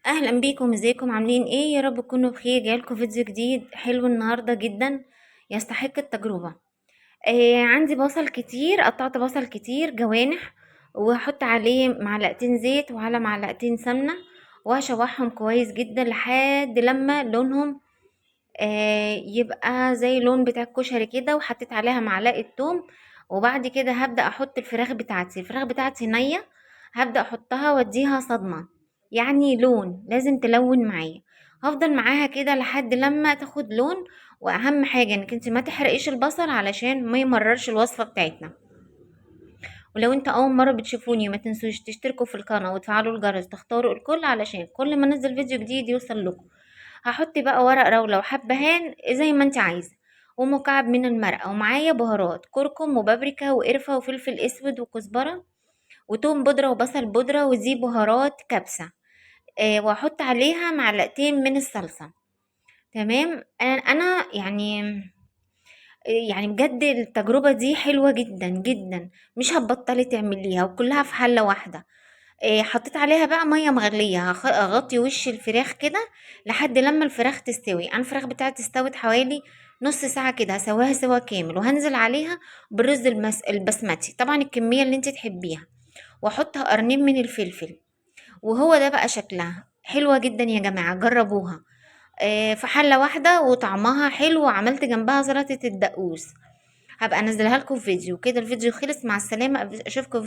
اهلا بيكم، ازيكم؟ عاملين ايه؟ يا رب تكونوا بخير. جايلكم فيديو جديد حلو النهارده جدا، يستحق التجربه. عندي بصل كتير، قطعت بصل كتير جوانح، وهحط عليه معلقتين زيت وعلى معلقتين سمنه، وهشوحهم كويس جدا لحد لما لونهم يبقى زي لون بتاع الكشري كده، وحطيت عليها معلقه توم. وبعد كده هبدأ احط الفراخ بتاعتي نية، هبدأ احطها واديها صدمة، يعني لون لازم تلون معايا. هفضل معاها كده لحد لما تاخد لون. واهم حاجة انك انت ما تحرقيش البصل علشان ما يمررش الوصفة بتاعتنا. ولو انت اول مرة بتشوفوني ما تنسوش تشتركوا في القناة وتفعلوا الجرس، تختاروا الكل علشان كل ما انزل فيديو جديد يوصل لكم. هحط بقى ورق لورا وحبهان زي ما انت عايزة، ومكعب من المرقة، ومعايا بهارات كركم وبابريكا وقرفة وفلفل اسود وكزبرة وتوم بودرة وبصل بودرة، ودي بهارات كبسة. واحط عليها معلقتين من الصلصة. تمام. انا يعني بجد التجربة دي حلوة جدا جدا، مش هتبطلي تعمليها، وكلها في حلة واحدة. حطيت عليها بقى ميه مغليه، اغطي وش الفراخ كده لحد لما الفراخ تستوي. انا الفراخ بتاعتي استوت حوالي نص ساعه كده، هسواها سوا كامل، وهنزل عليها بالرز البسمتي، طبعا الكميه اللي انت تحبيها، واحط قرنين من الفلفل. وهو ده بقى شكلها حلوه جدا يا جماعه، جربوها. في حله واحده وطعمها حلو، وعملت جنبها سلطه الدقوس. هبقى انزلها لكم في فيديو كده. الفيديو خلص، مع السلامه، اشوفكم في